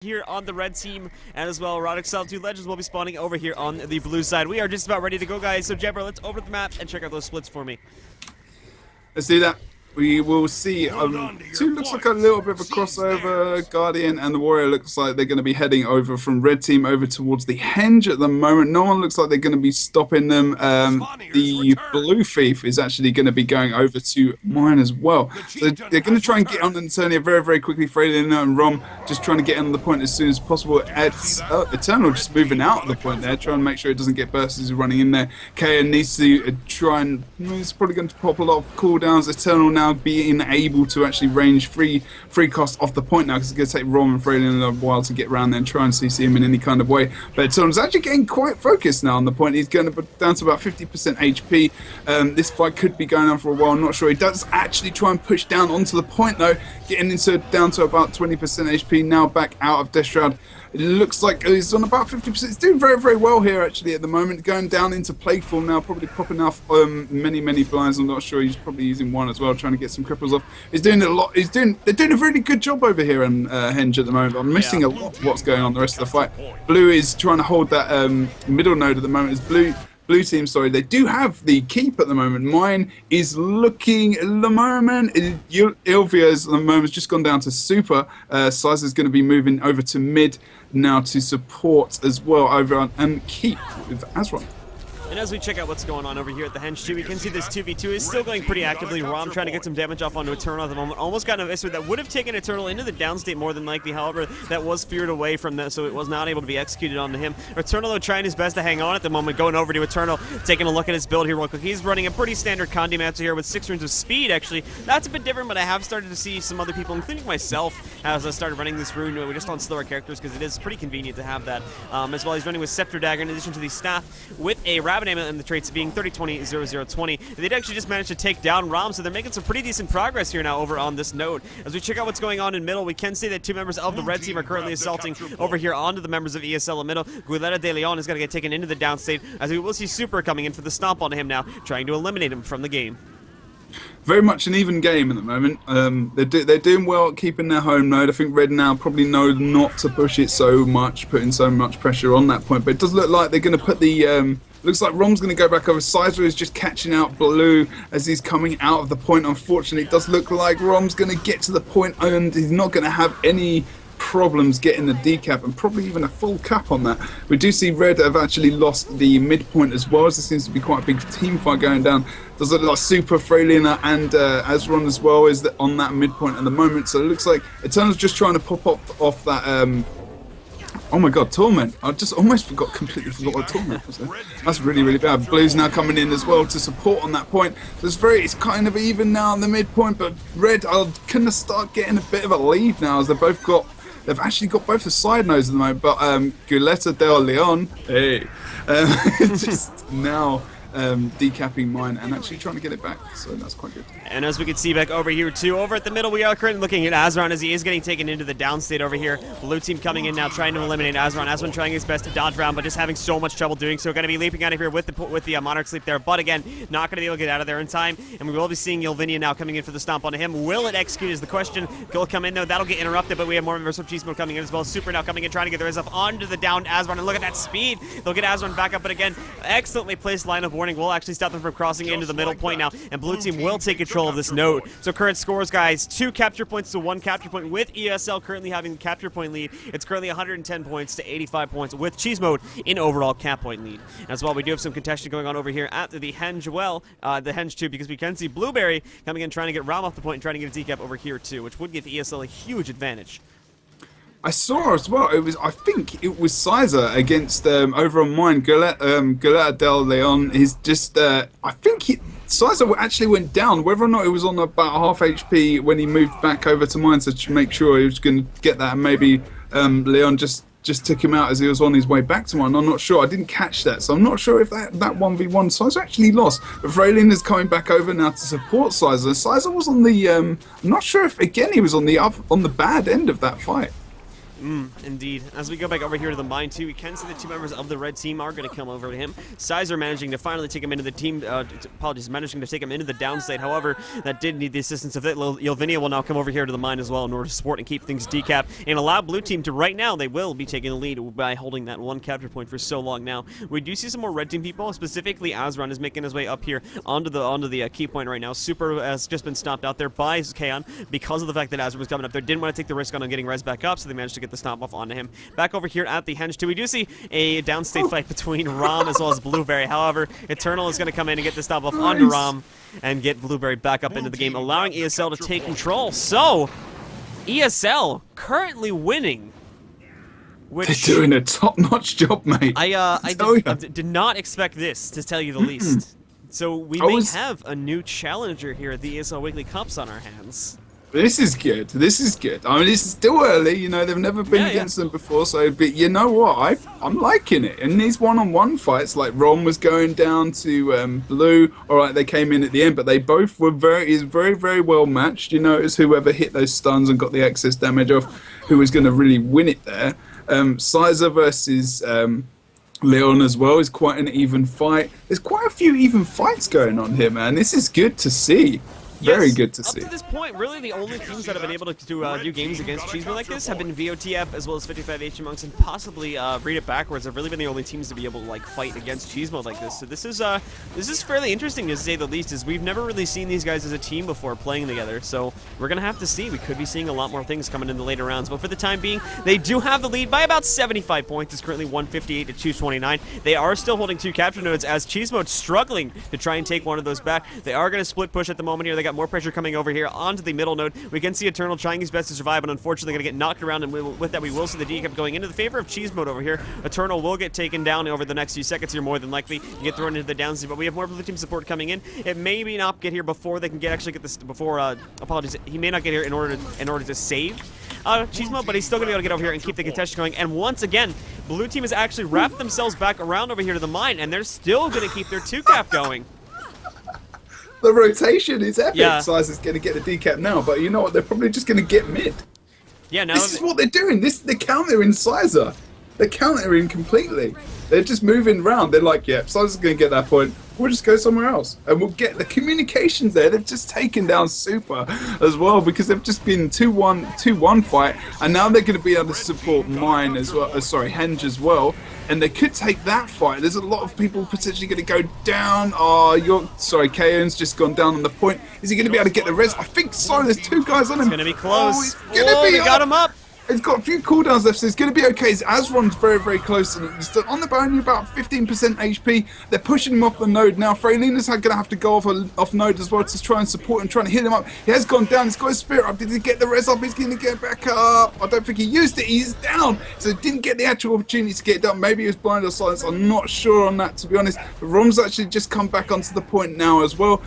here on the red team, and as well Erotic Solitude Legends will be spawning over here on the blue side. We are just about ready to go, guys, so Jebra, let's open the map and check out those splits for me. Let's do that. We will see. Two looks like a little bit of a crossover. Guardian and the Warrior looks like they're going to be heading over from red team over towards the Henge at the moment. No one looks like they're going to be stopping them. The Blue Thief is actually going to be going over to mine as well. So they're going to try and get on Eternia very, very quickly. Freylina and Rom just trying to get on the point as soon as possible. Eternal just moving out of the point there, trying to make sure it doesn't get burst as he's running in there. Kaya needs to try and... He's probably going to pop a lot of cooldowns. Eternal now being able to actually range free cost off the point now, because it's going to take Rom and Freylin a while to get around there and try and CC him in any kind of way. But Eternal's actually getting quite focused now on the point. He's going to down to about 50% HP. This fight could be going on for a while. I'm not sure. He does actually try and push down onto the point though, getting down to about 20% HP now, back out of Death Shroud. It looks like he's on about 50%. He's doing very, very well here actually at the moment. Going down into Plague Form now, probably popping off many blinds. I'm not sure. He's probably using one as well, trying to get some cripples off. He's doing a lot. They're doing a really good job over here in Henge at the moment. I'm missing a lot of what's going on the rest of the fight. Blue is trying to hold that middle node at the moment. It's Blue team, sorry, they do have the keep at the moment. Mine is looking at the moment. Ilvia's at the moment has just gone down to super. Size is going to be moving over to mid now to support as well over on and keep with Azron. And as we check out what's going on over here at the Henge 2, we can see this 2v2 is still going pretty actively. Rom trying to get some damage off onto Eternal at the moment. Almost got an Eviscer that would have taken Eternal into the downstate more than likely. However, that was feared away from that, so it was not able to be executed onto him. Eternal, though, trying his best to hang on at the moment. Going over to Eternal, taking a look at his build here real quick. He's running a pretty standard Condimancer here with 6 runes of speed, actually. That's a bit different, but I have started to see some other people, including myself, as I started running this rune just on slower characters, because it is pretty convenient to have that. As well, he's running with Scepter Dagger in addition to the staff with a Rabbit Amulet and the traits being 30-20-00-20. They'd actually just managed to take down Rom, so they're making some pretty decent progress here now over on this node. As we check out what's going on in middle, we can see that 2 members of the red team are currently assaulting over here onto the members of ESL in middle. Guilera de Leon is going to get taken into the downstate, as we will see Super coming in for the stomp onto him now, trying to eliminate him from the game. Very much an even game at the moment. They're doing well at keeping their home node. I think Red now probably know not to push it so much, putting so much pressure on that point. But it does look like they're going to put the... Looks like Rom's going to go back over. Sizer is just catching out Blue as he's coming out of the point. Unfortunately, it does look like Rom's going to get to the point and he's not going to have any problems getting the decap and probably even a full cap on that. We do see Red have actually lost the midpoint as well, as there seems to be quite a big team fight going down. Does look like Super, Freylina and Azron as well is on that midpoint at the moment. So it looks like Eternal's just trying to pop up off that... Oh my god, Torment. I just almost completely forgot what Torment was there. That's really, really bad. Blue's now coming in as well to support on that point. So it's kind of even now on the midpoint, but Red are going to start getting a bit of a lead now, as they've actually got both the side nodes at the moment, but Guilera de Leon, hey, just now decapping mine and actually trying to get it back, so that's quite good. And as we can see back over here too, over at the middle, we are currently looking at Azron as he is getting taken into the downstate over here. Blue team coming in now, trying to eliminate Azron. Azron trying his best to dodge around, but just having so much trouble doing so. Going to be leaping out of here with the Monarch Sleep there, but again, not going to be able to get out of there in time. And we will be seeing Yelvinia now coming in for the stomp onto him. Will it execute is the question. Will come in though, that'll get interrupted, but we have more members of Cheese Mode coming in as well. Super now coming in, trying to get their stuff onto the downed Azron, and look at that speed. They'll get Azron back up, but again, excellently placed line of warning will actually stop them from crossing into the middle point now, and Blue team will take control of this node. So current scores, guys, 2 capture points to 1 capture point, with ESL currently having the capture point lead. It's currently 110 points to 85 points, with Cheese Mode in overall cap point lead. As well, we do have some contention going on over here at the Henge, the Henge 2, because we can see Blueberry coming in, trying to get Rom off the point and trying to get a decap over here too, which would give ESL a huge advantage. I saw as well, I think it was Sizer against, over on mine, Guilera del Leon. He's just, I think Sizer actually went down, whether or not it was on about half HP when he moved back over to mine, so to make sure he was going to get that, and maybe Leon just took him out as he was on his way back to mine. I'm not sure, I didn't catch that, so I'm not sure if that 1v1 Sizer actually lost. But Freylin is coming back over now to support Sizer. Sizer was on the, I'm not sure if, again, he was on the bad end of that fight. Indeed. As we go back over here to the mine too, we can see the two members of the red team are going to come over to him. Sizer managing to finally take him into the team, managing to take him into the downstate. However, that did need the assistance of it. Yelvinia will now come over here to the mine as well in order to support and keep things decapped and allow blue team to, right now, they will be taking the lead by holding that one capture point for so long now. We do see some more red team people, specifically Azron is making his way up here onto the key point right now. Super has just been stopped out there by Kaon because of the fact that Azron was coming up there. Didn't want to take the risk on him getting res back up, so they managed to get the stomp off onto him. Back over here at the henge too, we do see a downstate fight between Rom as well as Blueberry. However, Eternal is going to come in and get the stomp off onto Rom and get Blueberry back up into the game, allowing ESL to take control. So, ESL currently winning. Which, they're doing a top-notch job, mate. I did not expect this, to tell you the least. So we may have a new challenger here at the ESL Weekly Cups on our hands. This is good. This is good. I mean, it's still early. You know, they've never been against them before. So, but you know what? I'm liking it. And these one-on-one fights, like Ron was going down to Blue. All right, they came in at the end, but they both were very, very well matched. You know, it was whoever hit those stuns and got the excess damage off who was going to really win it there. Sizer versus Leon as well is quite an even fight. There's quite a few even fights going on here, man. This is good to see. Very good to see. Up to this point, really the only teams that have been able to do games against Cheeseman like this have been VOTF as well as 55 HM Monks, and possibly Read It Backwards have really been the only teams to be able to like fight against Cheeseman like this. So this is fairly interesting to say the least, as we've never really seen these guys as a team before playing together. So we're gonna have to see. We could be seeing a lot more things coming in the later rounds. But for the time being, they do have the lead by about 75 points. It's currently 158 to 229. They are still holding two capture nodes as Cheesemode's struggling to try and take one of those back. They are gonna split push at the moment here. They got more pressure coming over here onto the middle node. We can see Eternal trying his best to survive, but unfortunately going to get knocked around, and with that we will see the decap going into the favor of Cheese Mode over here. Eternal will get taken down over the next few seconds here, more than likely, and get thrown into the downside, but we have more blue team support coming in. It may be not get here before they can actually get this, before, apologies, he may not get here in order to save Cheese Mode, but he's still going to be able to get over here and keep the contestation going. And once again, blue team has actually wrapped themselves back around over here to the mine, and they're still going to keep their 2-cap going. The rotation is epic. Yeah. Size is going to get a decap now, but you know what? They're probably just going to get mid. Yeah, now this is what they're doing. They're countering Sizer. They're countering completely. They're just moving around. They're like, yeah, Sizer's going to get that point. We'll just go somewhere else. And we'll get the communications there. They've just taken down Super as well, because they've just been 2-1 fight. And now they're going to be able to support Mine as well. Henge as well. And they could take that fight. There's a lot of people potentially going to go down. Kaon's just gone down on the point. Is he going to be able to get the res? I think so. There's two guys on him. It's going to be close. Oh, it's going to be they got him up. He's got a few cooldowns left, so it's going to be okay. Azron's very close, and he's still on the bone, about 15% HP. They're pushing him off the node now. Freylina's going to have to go off node as well to try and support him, trying to heal him up. He has gone down. He's got his spirit up. Did he get the res up? He's going to get back up. I don't think he used it. He's down, so he didn't get the actual opportunity to get it done. Maybe he was blind or silence. I'm not sure on that, to be honest. But Rom's actually just come back onto the point now as well.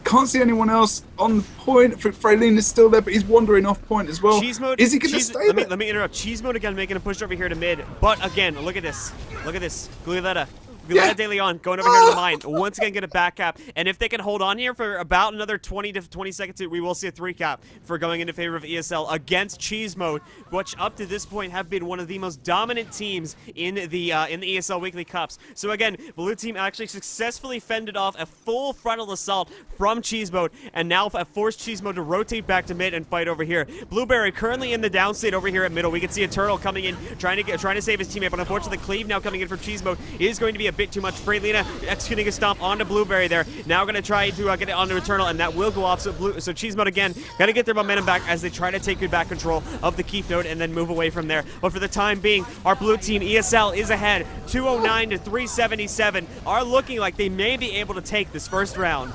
Can't see anyone else on the point. Freylin is still there, but he's wandering off point as well. Cheese Mode, is he going to stay there? Let me interrupt. Cheese Mode again making a push over here to mid. But again, look at this. Look at this. Guliletta De Leon going over here to the mine. Once again, get a back cap. And if they can hold on here for about another 20 to 20 seconds, we will see a 3-cap for going into favor of ESL against Cheese Mode, which up to this point have been one of the most dominant teams in the ESL Weekly Cups. So again, blue team actually successfully fended off a full frontal assault from Cheese Mode, and now forced Cheese Mode to rotate back to mid and fight over here. Blueberry currently in the downstate over here at middle. We can see Eternal coming in, trying to save his teammate, but unfortunately Cleve now coming in from Cheese Mode is going to be a bit too much. Freylina executing a stomp onto Blueberry there. Now going to try to get it onto Eternal, and that will go off. So Cheese Mode again got to get their momentum back as they try to take back control of the keep node and then move away from there. But for the time being, our blue team ESL is ahead, 209 to 377. Are looking like they may be able to take this first round.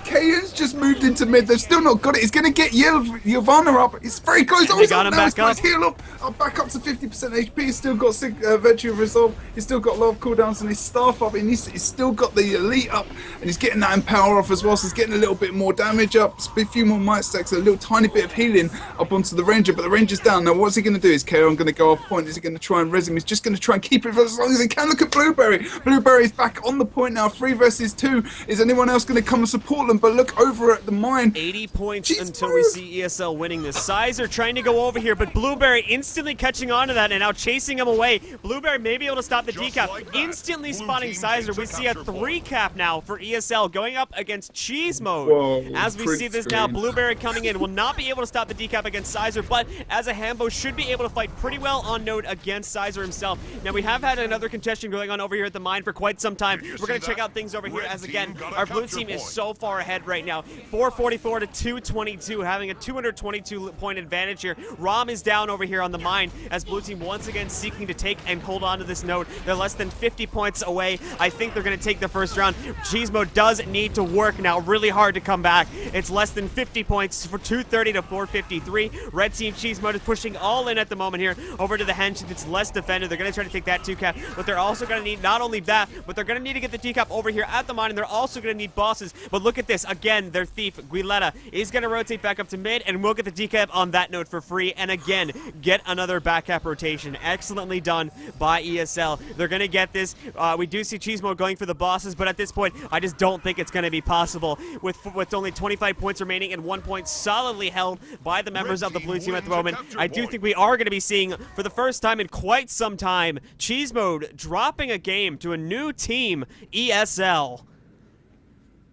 Kaon's just moved into mid. They've still not got it. He's going to get Yelvana up. It's very close. They got him back up. Heal up. Back up to 50% HP. He's still got Virtue of Resolve. He's still got a lot of cooldowns and his staff up. And he's still got the Elite up. And he's getting that Empower off as well. So he's getting a little bit more damage up. A few more Might Stacks. A little tiny bit of healing up onto the Ranger. But the Ranger's down. Now what's he going to do? Is Kaon going to go off point? Is he going to try and res him? He's just going to try and keep it for as long as he can. Look at Blueberry. Blueberry's back on the point now. 3 versus 2. Is anyone else going to come and support them? them. But look over at the mine. 80 points until we see ESL winning this. Sizer trying to go over here, but Blueberry instantly catching on to that and now chasing him away. Blueberry may be able to stop the decap. Instantly spotting Sizer. We see a 3 cap now for ESL going up against Cheese Mode. Whoa, as we see this now, Blueberry coming in will not be able to stop the decap against Sizer, but as a Hambo should be able to fight pretty well on node against Sizer himself. Now we have had another contestation going on over here at the mine for quite some time. We're going to check out things over here as again, our blue team is so far ahead right now. 444 to 222, having a 222 point advantage here. Rom is down over here on the mine as blue team once again seeking to take and hold on to this node. They're less than 50 points away. I think they're going to take the first round. Cheese Mode does need to work now really hard to come back. It's less than 50 points for 230 to 453. Red team Cheese Mode is pushing all in at the moment here over to the Henge. It's less defended. They're going to try to take that 2 cap, but they're also going to need not only that, but they're going to need to get the decap over here at the mine, and they're also going to need bosses. But look at this. Again, their thief, Guiletta, is going to rotate back up to mid, and we'll get the decap on that node for free, and again, get another back cap rotation. Excellently done by ESL. They're going to get this. We do see Cheese Mode going for the bosses, but at this point, I just don't think it's going to be possible with only 25 points remaining and 1 point solidly held by the members of the blue team at the moment. I do think we are going to be seeing, for the first time in quite some time, Cheese Mode dropping a game to a new team, ESL.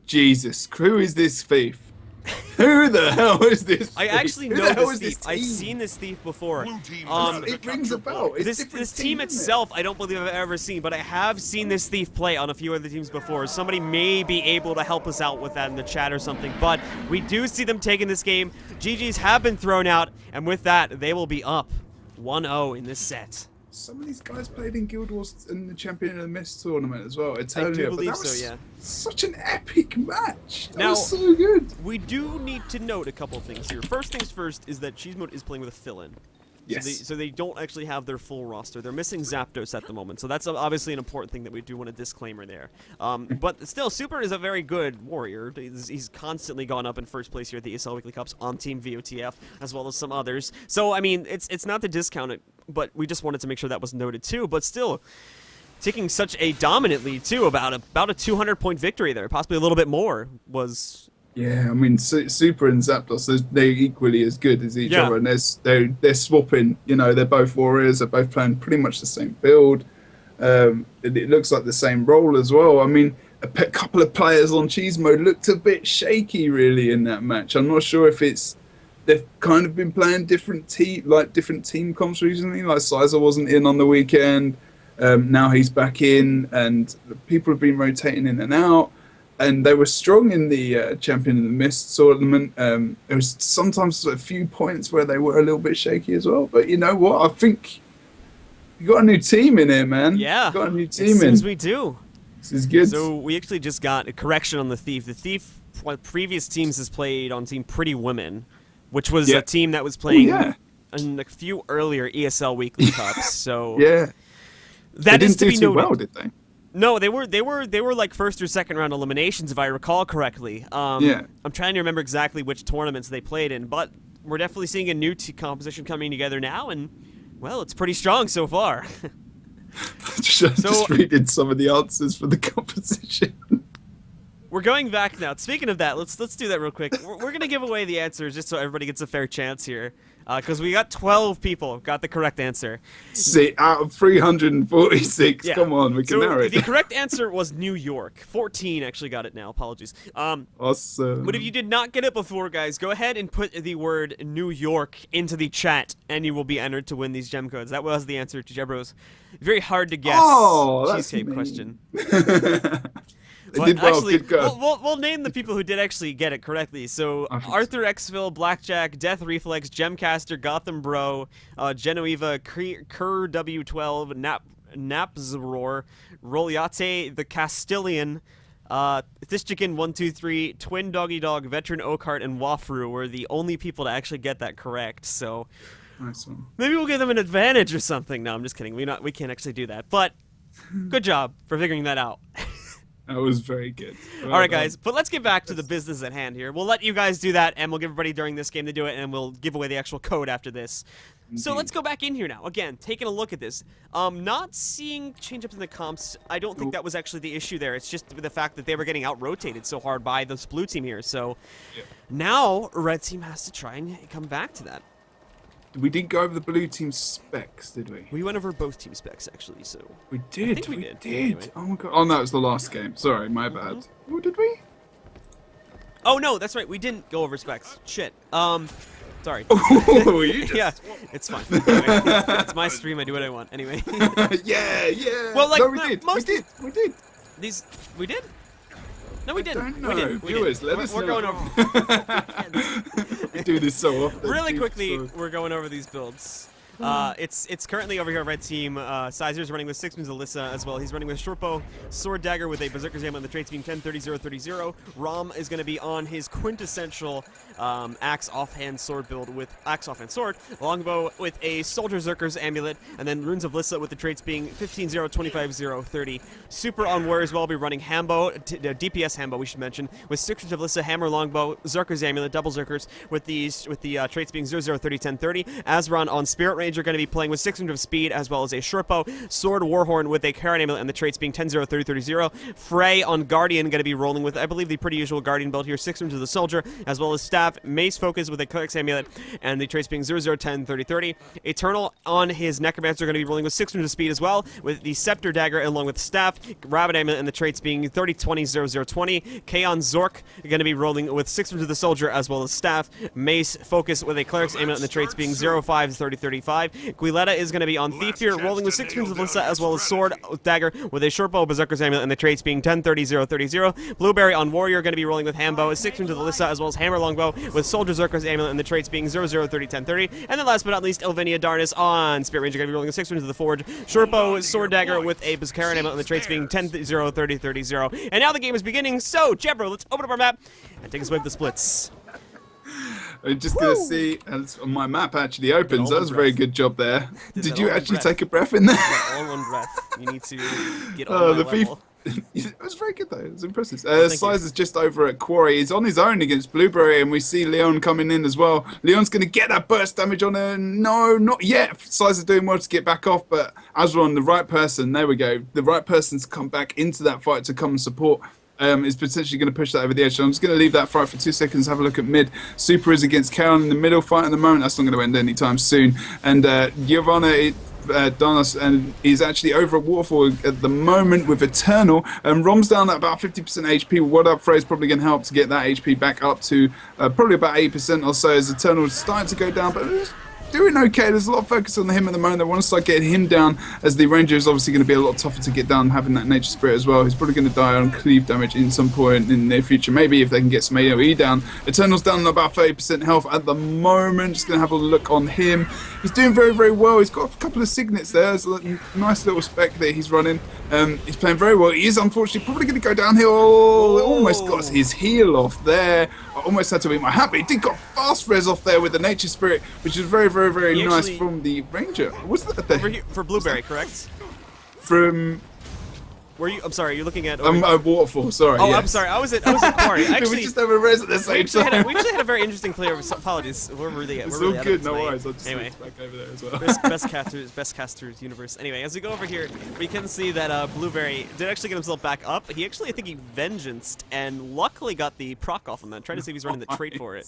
Jesus, who is this thief? Who the hell is this thief? I actually know this thief. I've seen this thief before. It rings a bell. This team itself, I don't believe I've ever seen, but I have seen this thief play on a few other teams before. Somebody may be able to help us out with that in the chat or something, but we do see them taking this game. GGs have been thrown out, and with that, they will be up 1-0 in this set. Some of these guys played in Guild Wars in the Champion of the Mist tournament as well. I do believe so, yeah. Such an epic match. That now, was so good. We do need to note a couple of things here. First things first is that Cheese Mode is playing with a fill-in. Yes. So they don't actually have their full roster. They're missing Zapdos at the moment. So that's obviously an important thing that we do want a disclaimer there. But still, Super is a very good warrior. He's constantly gone up in first place here at the ESL Weekly Cups on Team VOTF, as well as some others. So, I mean, it's not to discount it, but we just wanted to make sure that was noted too. But still, taking such a dominant lead too, about a 200-point victory there, possibly a little bit more, was... Yeah, I mean, Super and Zapdos, they're equally as good as each other, and they're swapping. You know, they're both warriors. They're both playing pretty much the same build. It looks like the same role as well. I mean, a couple of players on Cheese Mode looked a bit shaky, really, in that match. I'm not sure if they've kind of been playing different team comps recently. Like Sizer wasn't in on the weekend. Now he's back in, and people have been rotating in and out. And they were strong in the Champion of the Mist tournament. There was sometimes a few points where they were a little bit shaky as well. But you know what? I think you got a new team in here, man. Yeah, you got a new team it seems we do. This is good. So we actually just got a correction on the Thief. The Thief, previous teams has played on Team Pretty Women, which was a team that was playing in a few earlier ESL Weekly Cups. So that is to be noted. Well, did they? No, they were like first or second round eliminations, if I recall correctly. I'm trying to remember exactly which tournaments they played in, but we're definitely seeing a new composition coming together now, and well, it's pretty strong so far. Just reading some of the answers for the composition. We're going back now. Speaking of that, let's do that real quick. We're gonna give away the answers just so everybody gets a fair chance here, because we got 12 people got the correct answer. See, out of 346, come on, we can narrow it. The correct answer was New York. 14 actually got it now. Apologies. Awesome. But if you did not get it before, guys, go ahead and put the word New York into the chat, and you will be entered to win these gem codes. That was the answer to Jebro's very hard to guess cheesecake question. They did well. Actually, Good go. we'll name the people who did actually get it correctly. So Arthur Xville, Blackjack, Death Reflex, Gemcaster, Gotham Bro, Genoveva, Kerr W12, Napzroar, Roliate, the Castilian, Thishchicken123, Twin Doggy Dog, Veteran Oakheart, and Wafru were the only people to actually get that correct. So nice one. Maybe we'll give them an advantage or something. No, I'm just kidding. We can't actually do that. But good job for figuring that out. That was very good. All right, guys, but let's get back to the business at hand here. We'll let you guys do that, and we'll give everybody during this game to do it, and we'll give away the actual code after this. So let's go back in here now. Again, taking a look at this. Not seeing change-ups in the comps. I don't think that was actually the issue there. It's just the fact that they were getting out-rotated so hard by this blue team here. So now red team has to try and come back to that. We didn't go over the blue team specs, did we? We went over both team specs, actually, so... We did, I think we did. Anyway. Oh my god. Oh no, it was the last game. Sorry, my bad. Oh, did we? Oh no, that's right, we didn't go over specs. Shit. Sorry. Oh, you just... Yeah, it's fine. Anyway, it's my stream, I do what I want. Anyway. yeah. Well, like, no, we did. We did. These... We did? No, we didn't. Don't know. We didn't. Viewers, let us we're know. going over... We do this so often. Really quickly, we're going over these builds. It's currently over here, red team. Sizer's running with 6 moons Alyssa as well. He's running with shortbow, sword dagger with a berserker's aim on the trade speed 10-30-0-30. Rom is going to be on his quintessential axe offhand sword build with axe offhand sword, longbow with a soldier zerker's amulet, and then runes of Lissa with the traits being 15-0-25-0-30. Super on warrior as well. Will be running Hambo, DPS Hambo we should mention, with 6 runes of Lissa, hammer, longbow, zerker's amulet, double zerkers with the traits being 0-0-30-10-30. Azron on spirit range are going to be playing with 600 of speed as well as a shortbow, sword warhorn with a Karen amulet and the traits being 10-0-30-30. Frey on guardian going to be rolling with, I believe, the pretty usual guardian build here, 600 of the soldier as well as staff, mace focus with a cleric's amulet and the traits being 0-0-10-30-30. Eternal on his necromancer going to be rolling with 600 of speed as well with the scepter dagger along with staff, rabbit amulet and the traits being 30-20-0-0-20. Kaon Zork going to be rolling with 600 of the soldier as well as staff, mace focus with a cleric's amulet and the traits being 0-5-30-35. Guiletta is going to be on Thief here, rolling with 6 moons of Lissa as well as sword dagger with a shortbow, berserker's amulet, and the traits being 10-30-0-30. Blueberry on warrior going to be rolling with Hambo, 6 moons of the Lissa as well as hammer longbow with soldier zerker's amulet and the traits being 0-0-30-10-30. And then last but not least, Elvinia Darnus on spirit ranger going to be rolling with 6 moons of the forge, shortbow, sword dagger with a Berserker amulet and the traits being 10-0-30-30. And now the game is beginning. So Jebro, let's open up our map and take a swing at the splits. I'm just going to see, as my map actually opens. That was a very good job there. Did you actually take a breath in there? All one breath. You need to get on my level. It was very good though. It was impressive. Size is just over at Quarry. He's on his own against Blueberry, and we see Leon coming in as well. Leon's going to get that burst damage on her. No, not yet. Size is doing well to get back off, but Azron, the right person, there we go. The right person's come back into that fight to come and support. Is potentially going to push that over the edge. So I'm just going to leave that fight for 2 seconds, have a look at mid. Super is against Karen in the middle fight at the moment. That's not going to end anytime soon. And Giovanna Donos and is actually over at Waterfall at the moment with Eternal. And Rom's down at about 50% HP. What Up Frey is probably going to help to get that HP back up to probably about 8% or so as Eternal is starting to go down. But doing okay. There's a lot of focus on him at the moment. They want to start getting him down as the Ranger is obviously going to be a lot tougher to get down having that Nature Spirit as well. He's probably going to die on cleave damage in some point in the near future. Maybe if they can get some AoE down. Eternal's down on about 30% health at the moment. Just going to have a look on him. He's doing very, very well. He's got a couple of signets there. There's a nice little spec that he's running. He's playing very well. He is unfortunately probably going to go downhill. Almost got his heal off there. I almost had to eat my hat, but he did got fast res off there with the Nature Spirit, which is very, very, very nice from the Ranger. What's that there? For Blueberry, correct? From... Were you? I'm sorry. You're looking at. Waterfall. Sorry. Oh, yes. I'm sorry. I was at Quarry. Actually, we just have a res at the same time. We actually had a very interesting player. Apologies. We're really. It's we're really all good. No worries. I'll just anyway, back over there as well. Best casters universe. Anyway, as we go over here, we can see that Blueberry did actually get himself back up. He actually, I think, he vengeanced and luckily got the proc off on that. Trying to see if he's running the trait for it.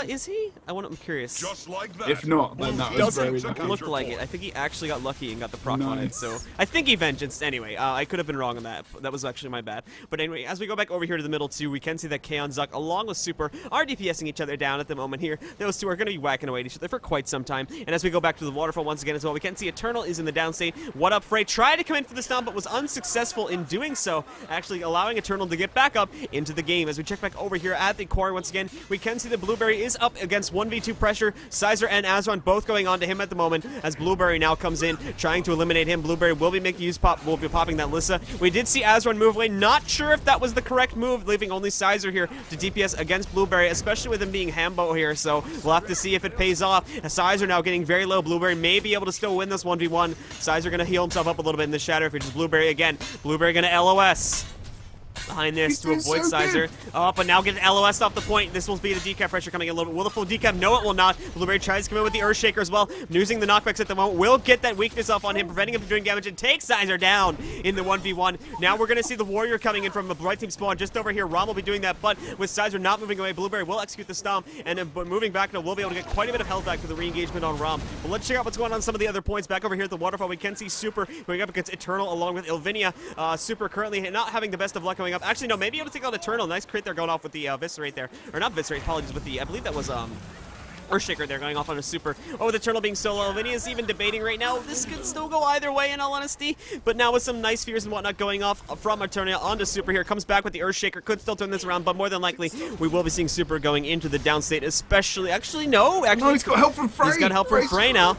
Is he? I'm curious. Just like that. If not, then that was very lucky. Doesn't look like it. I think he actually got lucky and got the proc on it. So I think he vengeanced anyway. I could have been wrong on that. That was actually my bad. But anyway, as we go back over here to the middle too, we can see that Kaon Zuck along with Super are DPSing each other down at the moment here. Those two are going to be whacking away at each other for quite some time. And as we go back to the waterfall once again as well, we can see Eternal is in the downstate. What Up Frey tried to come in for the stomp but was unsuccessful in doing so, actually allowing Eternal to get back up into the game. As we check back over here at the Quarry once again, we can see that Blueberry is up against 1v2 pressure. Sizer and Azron both going on to him at the moment as Blueberry now comes in trying to eliminate him. Blueberry will be making use will be popping that Lissa. We did see Azron move away. Not sure if that was the correct move, leaving only Sizer here to DPS against Blueberry, especially with him being Hambo here, so we'll have to see if it pays off. Sizer now getting very low. Blueberry may be able to still win this 1v1. Sizer going to heal himself up a little bit in the shadow features. Blueberry again. Blueberry going to LOS. behind this He's to doing avoid so Sizer. good. Oh, but now get LOS off the point. This will be the decap pressure coming in a little bit. Will the full decap? No, it will not. Blueberry tries to come in with the Earthshaker as well. Using the knockbacks at the moment. Will get that weakness off on him, preventing him from doing damage and take Sizer down in the 1v1. Now we're going to see the Warrior coming in from the right team spawn just over here. Rom will be doing that, but with Sizer not moving away, Blueberry will execute the stomp, and then moving back now, we'll be able to get quite a bit of health back for the re-engagement on Rom. But let's check out what's going on some of the other points. Back over here at the waterfall, we can see Super going up against Eternal along with Ilvinia. Super currently not having the best of luck going up. Actually, no, maybe able to take out Eternal. Nice crit there going off with the Viscerate there. Or not Viscerate, apologies, with the, I believe that was, Earthshaker there going off on a Super. Oh, with Eternal being solo, Ilvinia is even debating right now. This could still go either way in all honesty. But now with some nice fears and whatnot going off from Eternal onto Super here. Comes back with the Earthshaker. Could still turn this around, but more than likely we will be seeing Super going into the downstate, especially. Actually, no. No, he's got help from Frey. He's got help from Frey now.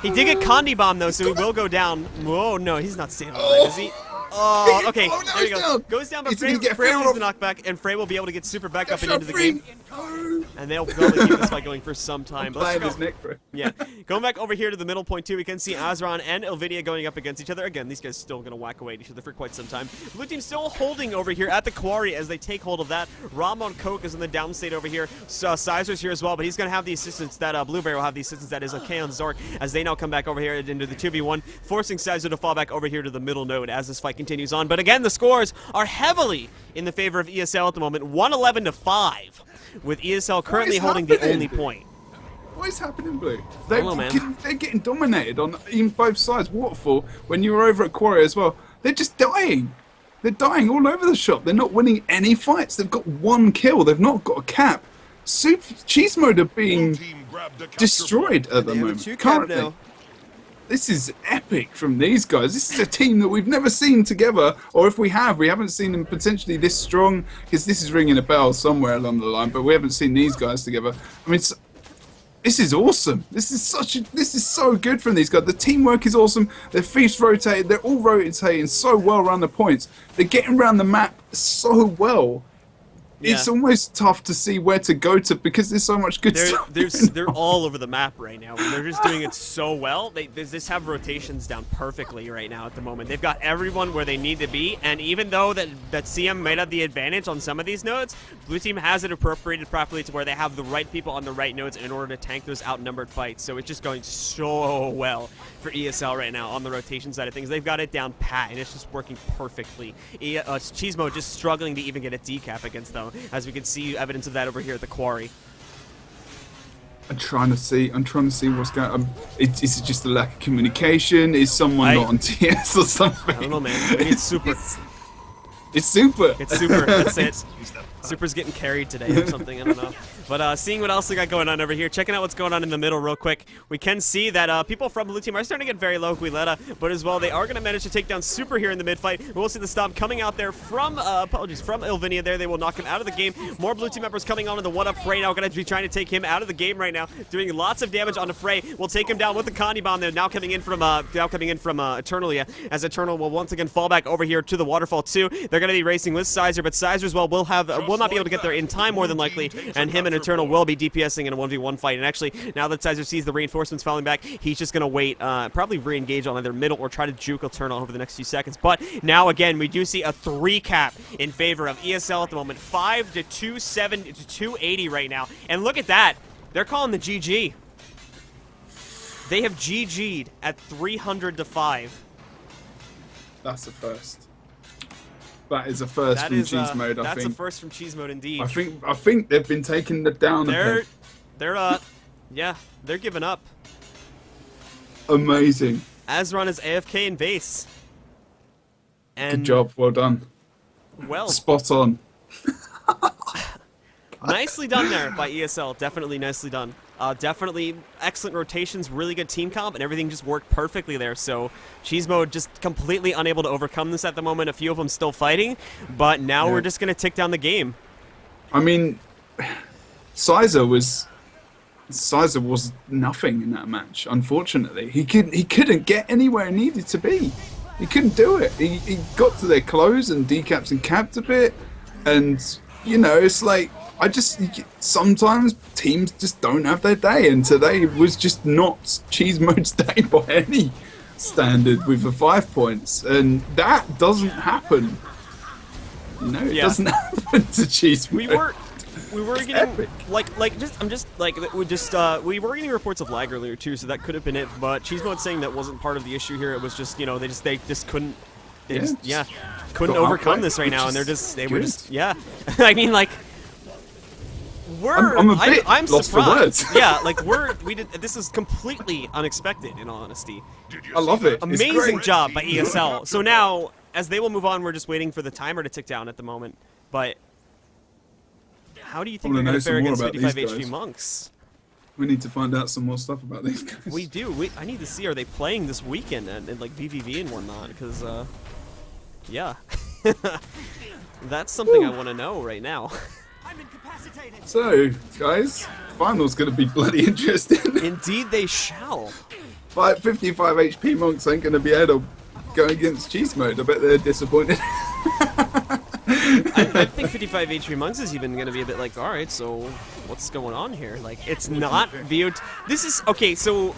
He did get Condi Bomb though, so he will go down. Whoa, no, he's not staying alive, is he? Oh, okay, Oh, no, there you go. down. Goes down, but He's Frey gonna get loses the Frey knockback, and Frey will be able to get Super back up and Shut into the Frey. game. No. And they'll probably keep this fight going for some time. But Playing let's his go. neck, bro. Yeah, going back over here to the middle point too, we can see Azron and Ilvidia going up against each other. Again, these guys still going to whack away at each other for quite some time. Blue team still holding over here at the quarry as they take hold of that. Ramon Coke is in the downstate over here. So, Sizer's here as well, but he's going to have the assistance that Blueberry will have the assistance that is Kaon Zork as they now come back over here into the 2v1, forcing Sizer to fall back over here to the middle node as this fight continues on. But again, the scores are heavily in the favor of ESL at the moment, 111-5, with ESL currently holding the only point. What is happening, Blue? They're getting dominated on even both sides. Waterfall, when you were over at Quarry as well, they're just dying. They're dying all over the shop. They're not winning any fights. They've got one kill. They've not got a cap. Cheese Mode are being destroyed at the moment. Currently. This is epic from these guys. This is a team that we've never seen together, or if we have, we haven't seen them potentially this strong, because this is ringing a bell somewhere along the line, but we haven't seen these guys together. I mean, this is awesome. This is so good from these guys. The teamwork is awesome. Their feats rotated. They're all rotating so well around the points. They're getting around the map so well. Yeah. It's almost tough to see where to go to because there's so much good stuff. They're all over the map right now. They're just doing it so well. They just have rotations down perfectly right now at the moment. They've got everyone where they need to be, and even though that CM might have the advantage on some of these nodes, Blue Team has it appropriated properly to where they have the right people on the right nodes in order to tank those outnumbered fights. So it's just going so well for ESL right now on the rotation side of things. They've got it down pat, and it's just working perfectly. Cheese Mode just struggling to even get a decap against them, as we can see evidence of that over here at the quarry. I'm trying to see what's going on. Is it just a lack of communication? Is someone not on TS or something? I don't know, man. Maybe it's Super. It's Super. It's Super. That's it. Super's getting carried today or something. I don't know. But seeing what else we got going on over here, checking out what's going on in the middle real quick, we can see that people from Blue Team are starting to get very low. Guileta, but as well, they are going to manage to take down Super here in the mid-fight. We'll see the stomp coming out there from, apologies, from Ilvinia there. They will knock him out of the game. More Blue Team members coming on in the one-up. Frey now going to be trying to take him out of the game right now, doing lots of damage onto Frey. We'll take him down with the Condi Bomb there, now coming in from Eternalia, as Eternal will once again fall back over here to the waterfall too. They're going to be racing with Sizer, but Sizer as well will not be able to get there in time more than likely, and him and Eternal will be DPSing in a 1v1 fight. And actually, now that Sizer sees the reinforcements falling back, he's just going to wait, probably re-engage on either middle or try to juke Eternal over the next few seconds. But now again, we do see a 3 cap in favor of ESL at the moment, 5 to 270 to 280 right now. And look at that, they're calling the GG. They have GG'd at 300 to 5. That's a first. That is a first from Cheese Mode, I think. That's a first from Cheese Mode, indeed. I think they've been taking the down. Yeah, they're giving up. Amazing. Azron is AFK in base. And good job, well done. Well, spot on. Nicely done there by ESL. Definitely nicely done. Definitely excellent rotations, really good team comp, and everything just worked perfectly there. So Cheese Mode just completely unable to overcome this at the moment. A few of them still fighting, but now we're just going to tick down the game. I mean, Sizer was nothing in that match, unfortunately. He couldn't get anywhere he needed to be. He couldn't do it. He got to their close and decaps and capped a bit, and, you know, it's like, sometimes teams just don't have their day, and today was just not Cheese Mode's day by any standard with the 5 points, and that doesn't happen. You know, it Yeah. doesn't happen to cheese. We mode. were getting epic. we were getting reports of lag earlier too, so that could have been it. But Cheese Mode saying that wasn't part of the issue here. It was just, you know, they just couldn't couldn't got overcome outplayed, this right which now, and is they were good. just I mean, like, I'm a bit I'm lost for surprised. words. Yeah, like this is completely unexpected, in all honesty. I love it. It's Amazing great. job by ESL. So now, as they will move on, we're just waiting for the timer to tick down at the moment. But how do you think I they're wanna going to know fare some more against about 55 these HP guys. Monks? We need to find out some more stuff about these guys. We do. I need to see, are they playing this weekend and like VVV and whatnot? Because, yeah. That's something I want to know right now. So, guys, final's going to be bloody interesting. Indeed they shall. 55 HP monks ain't going to be able to go against cheese mode. I bet they're disappointed. I think 55 HP Monks is even going to be a bit like, alright, so what's going on here? Like, it's not VOT. This is, okay, so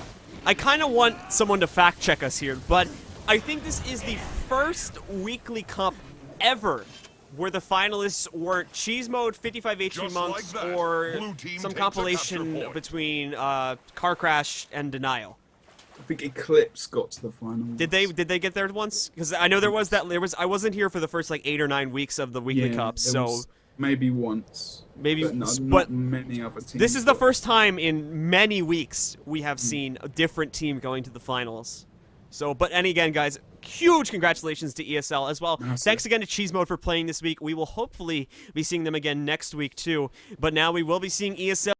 I kind of want someone to fact check us here, but I think this is the first weekly comp ever where the finalists weren't Cheese Mode, 55 HP Monks, or some compilation between Car Crash and Denial. I think Eclipse got to the final. Did they get there once? Because I know there was I wasn't here for the first like 8 or 9 weeks of the weekly cups, there so was maybe once. maybe. But, no, But not many other teams. this is the first time in many weeks we have seen a different team going to the finals. So, and again, guys, huge congratulations to ESL as well. Massive. Thanks again to Cheese Mode for playing this week. We will hopefully be seeing them again next week too. But now we will be seeing ESL.